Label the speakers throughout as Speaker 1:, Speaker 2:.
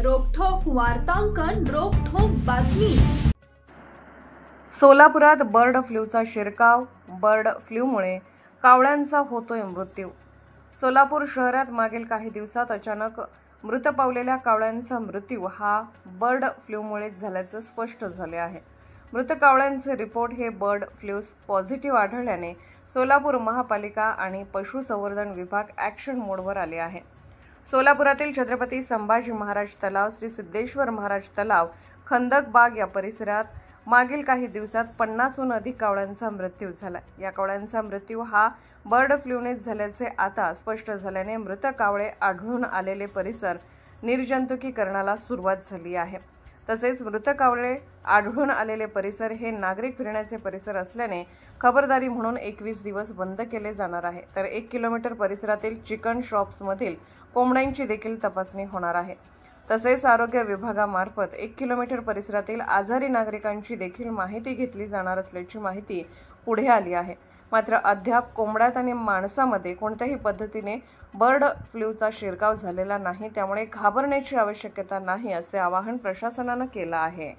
Speaker 1: रोखठोक वार्तांकन, रोखठोक बातमी।
Speaker 2: सोलापुरात बर्ड फ्लूचा शिरकाव। बर्ड फ्लूमुळे कावळ्यांचा होतोय मृत्यू। सोलापूर शहरात मागील काही दिवसात अचानक मृत पावलेल्या कावळ्यांचा मृत्यू हा बर्ड फ्लूमुळे झाल्याचं स्पष्ट झाले आहे। मृत कावळ्यांचे रिपोर्ट हे बर्ड फ्लू पॉझिटिव्ह आढळल्याने सोलापूर महापालिका आणि पशुसंवर्धन विभाग ॲक्शन मोडवर आले आहे। सोलापुरातील छत्रपती संभाजी महाराज तलाव, श्री सिद्धेश्वर महाराज तलाव, खंदक बाग या परिसरात मागील काही दिवसात 50हून अधिक कावळ्यांचा मृत्यू झाला। या कावळ्यांचा मृत्यू हा बर्ड फ्लूनेच झाल्याचे आता स्पष्ट झाल्याने मृत कावळे आढळून आलेले परिसर निर्जंतुकीकरणाला सुरुवात झाली आहे। तसेच मृत कावळे आढळून आलेले परिसर हे नागरिक फिरण्याचे परिसर असल्याने खबरदारी म्हणून 21 दिवस बंद केले जाणार आहे। तर 1 किलोमीटर परिसरातील चिकन शॉप्समधील कोंबड्यांची देखील तपासणी होणार आहे। तसेच आरोग्य विभागामार्फत 1 किलोमीटर परिसरातील आजारी नागरिकांची देखील माहिती घेतली जाणार असल्याची माहिती पुढे आली आहे। मात्र अद्याप कोंबड्यात आणि माणसामध्ये कोणत्याही पद्धतीने बर्ड फ्लूचा शिरकाव झालेला नाही, त्यामुळे घाबरण्याची आवश्यकता नाही असे आवाहन प्रशासनाने केले आहे।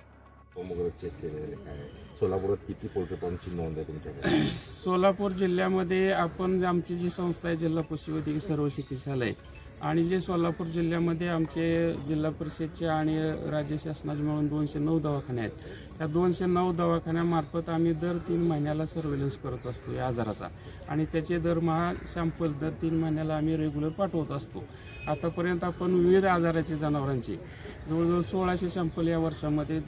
Speaker 3: सोलापुरात किती पोल्ट्री फार्मची नोंद आहे तुमच्याकडे?
Speaker 4: सोलापूर जिल्ह्यामध्ये आपण आमची जी संस्था आहे जिल्हा पशुवैद्यकीय सर्व चिकित्सालय आणि जे सोलापूर जिल्ह्यामध्ये आमचे जिल्हा परिषदचे आणि राज्य शासनाचे मिळून 209 दवाखाने आहेत। या 209 दवाखान्यामार्फत आम्ही दर 3 महिन्याला सर्व्हेलन्स करत असतो या आजाराचा आणि त्याचे दरमहा सॅम्पल दर 3 महिन्याला आम्ही रेग्युलर पाठवत असतो। आतापर्यंत आपण विविध आजाराचे जनावरांचे जवळजवळ 1600 सॅम्पल या वर्षामध्ये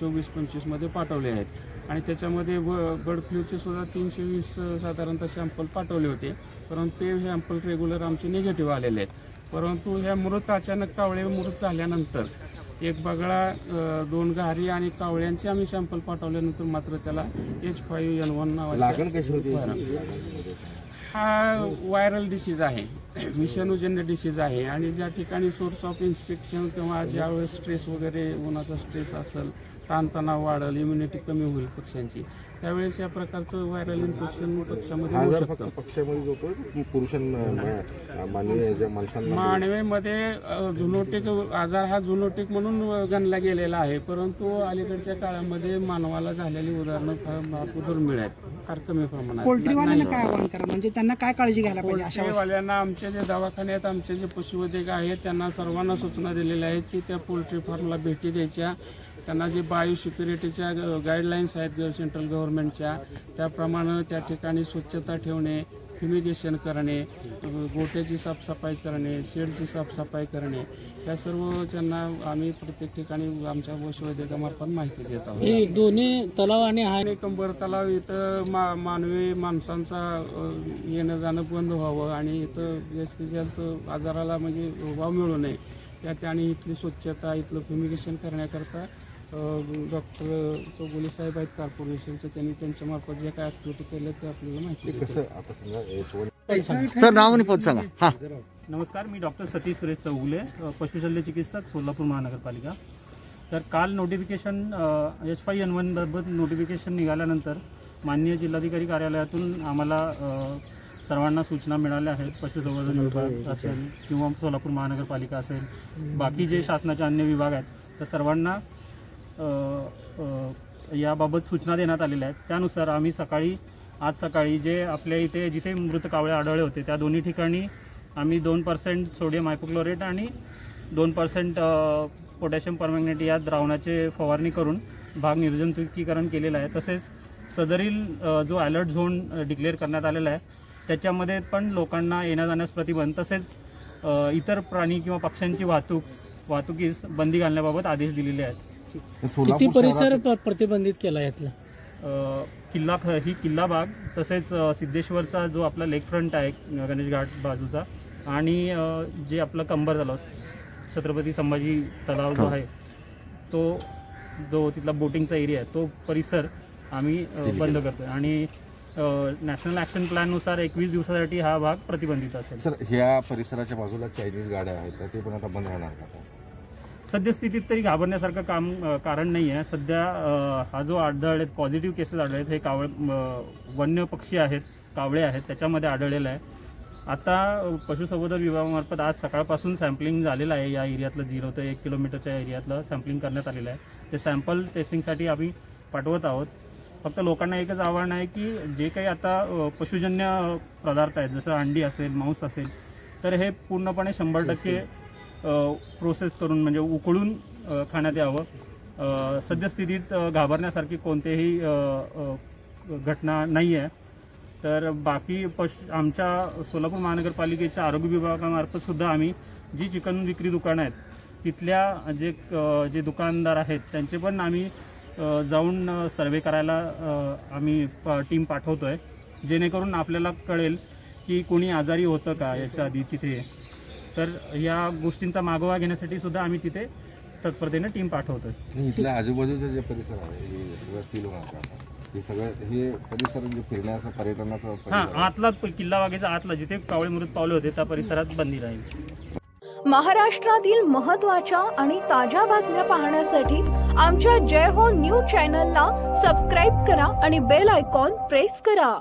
Speaker 4: 24-25 मध्ये पाठवले आहेत आणि त्याच्यामध्ये बर्ड फ्लूचे सुद्धा 320 साधारणतः सॅम्पल पाठवले होते, परंतु ते सॅम्पल रेग्युलर आमचे निगेटिव्ह आलेले आहेत। परंतु ह्या मृत अचानक कावळे मृत झाल्यानंतर एक बगळा, 2 घारी आणि कावळ्यांचे आम्ही सॅम्पल पाठवल्यानंतर मात्र त्याला H5N1 हा व्हायरल डिसीज आहे, विषाणूजन्य डिसीज आहे आणि ज्या ठिकाणी सोर्स ऑफ इन्फेक्शन किंवा ज्यावेळेस स्ट्रेस वगैरे उन्हाचा स्ट्रेस असेल, ताणतणाव वाढेल, इम्युनिटी कमी होईल पक्ष्यांची, त्यावेळेस या प्रकारचं व्हायरल इन्फेक्शन पक्षामध्ये होऊ शकतं। मानवीमध्ये झुनोटिक आजार हा झुनोटिक म्हणून गणला गेलेला आहे, परंतु अलीकडच्या काळामध्ये मानवाला झालेली उदाहरणं फार दुर्मिळ आहेत, फार कमी प्रमाणात।
Speaker 5: पोल्ट्रीवाल्यांना काय आवाहन करा, म्हणजे त्यांना काय काळजी घ्यायला पाहिजे?
Speaker 4: पोल्ट्रीवाल्यांना आमचे जे दवाखाने आहेत, आमचे जे पशुवैद्यक आहेत, त्यांना सर्वांना सूचना दिलेल्या आहेत की त्या पोल्ट्री फार्मला भेटी द्यायच्या, त्यांना जे बायोसिक्युरिटीच्या गाईडलाईन्स आहेत सेंट्रल गव्हर्नमेंटच्या त्याप्रमाणे त्या ठिकाणी स्वच्छता ठेवणे, फ्युमिगेशन करणे, गोठ्याची साफसफाई करणे, शेडची साफसफाई करणे, या सर्व त्यांना आम्ही प्रत्येक ठिकाणी आमच्या पशुवैद्यकामार्फत माहिती देत आहोत।
Speaker 5: हे दोन्ही तलाव आणि
Speaker 4: कंबर तलाव इथं मानवी माणसांचा येणं जाणं बंद व्हावं आणि इथं जास्तीत जास्त आजाराला म्हणजे वाव मिळू नये त्या ठिकाणी इथली स्वच्छता, इथलं फ्युमिगेशन करण्याकरता डॉक्टर चौगुले साहेब आहेत कॉर्पोरेशनचे, त्यांनी त्यांच्या मार्फत जे काय ऍक्टिव्हिटी केल्या ते आपल्याला माहिती
Speaker 5: सर नाव आणि पद सांगा। हा,
Speaker 6: नमस्कार, मी डॉक्टर सतीश सुरेश चौगुले, पशुशल्य चिकित्सक, सोलापूर महानगरपालिका। तर काल नोटिफिकेशन H5N1 बाबत नोटिफिकेशन निघाल्यानंतर माननीय जिल्हाधिकारी कार्यालयातून आम्हाला सर्वांना सूचना मिळाल्या आहेत। पशुसंवर्धन विभाग असेल किंवा सोलापूर महानगरपालिका असेल, बाकी जे शासनाचे अन्य विभाग आहेत, तर सर्वांना याबाबत सूचना देण्यात आलेल्या आहेत। त्यानुसार आम्ही आज सकाळी जे आपल्या इथे जिथे मृत कावळे आढळले होते त्या दोन्ही ठिकाणी आम्ही 2% सोडियम हायपोक्लोरेट आणि 2% पोटॅशियम परमॅंगनेट या द्रावणाचे फवारणी करून भाग निर्जंतुकीकरण केलेलं आहे। तसेच सदरील जो अलर्ट झोन डिक्लेअर करण्यात आलेला आहे त्याच्यामध्ये पण लोकांना येण्या जाण्यास प्रतिबंध, तसेच इतर प्राणी किंवा पक्ष्यांची वाहतुकीस बंदी घालण्याबाबत आदेश दिलेले आहेत।
Speaker 5: किती परिसर प्रतिबंधित केला यातला?
Speaker 6: किल्ला बाग, तसेच सिद्धेश्वरचा जो आपला लेक फ्रंट आहे गणेश घाट बाजूचा, आणि जे आपलं कंबर तलाव, छत्रपती संभाजी तलाव जो आहे तो जो तिथला बोटिंगचा एरिया आहे तो परिसर आम्ही बंद करतोय आणि नॅशनल ॲक्शन प्लॅननुसार 21 दिवसासाठी हा भाग प्रतिबंधित असेल।
Speaker 3: सर, ह्या परिसराच्या बाजूला चायनीज गाड्या आहेत, ते पण आता बंद होणार का?
Speaker 6: सद्यस्थितीत तरी घाबरण्यासारखं कारण नाही आहे। सध्या हा जो आढळले पॉझिटिव्ह केसेस आढळलेत हे वन्य पक्षी आहेत, कावळे आहेत, त्याच्यामध्ये आढळलेलं आहे। आता पशुसंवर्धन विभागामार्फत आज सकाळपासून सॅम्पलिंग झालेलं आहे. या एरियातलं 0 ते 1 किलोमीटरच्या एरियातलं सॅम्पलिंग करण्यात आलेलं आहे. ते सॅम्पल टेस्टिंगसाठी आम्ही पाठवत आहोत. फक्त लोकांना एकच आव्हान आहे की जे काही आता पशुजन्य पदार्थ आहेत, जसं अंडी असेल, मांस असेल, तर हे पूर्णपणे 100% प्रोसेस करून म्हणजे उकळून खाण्यात यावं. सद्यस्थितीत घाबरण्यासारखी कोणतीही घटना नाही आहे. तर बाकी आमच्या सोलापूर महानगरपालिकेच्या आरोग्य विभागामार्फत सुद्धा आम्ही जी चिकन विक्री दुकानं आहेत तिथल्या जे दुकानदार आहेत त्यांचे पण आम्ही जाऊन सर्वे करायला आम्ही टीम पाठवतो आहे, जेणेकरून आपल्याला कळेल की कोणी आजारी होतं का याच्या आधी तिथे. तर या गोष्टींचा मागोवा घेण्यासाठी सुद्धा आम्ही तिथे तत्परतेने टीम पाठवतो आहे.
Speaker 3: इथल्या आजूबाजूचे जे परिसर आहे हे सगळं सील होणार आता. हे सगळं हे परिसर जे फिरण्याचं पर्यटनाचं
Speaker 6: आतला किल्ला वाघेचा आतला जिथे कावळे मृत पावले होते त्या परिसरात बंदी राहील.
Speaker 1: महाराष्ट्रातील महत्त्वाच्या आणि ताज्या बातम्या पाहण्यासाठी आमच्या जय हो न्यूज चॅनलला सबस्क्राईब करा आणि बेल आयकॉन प्रेस करा.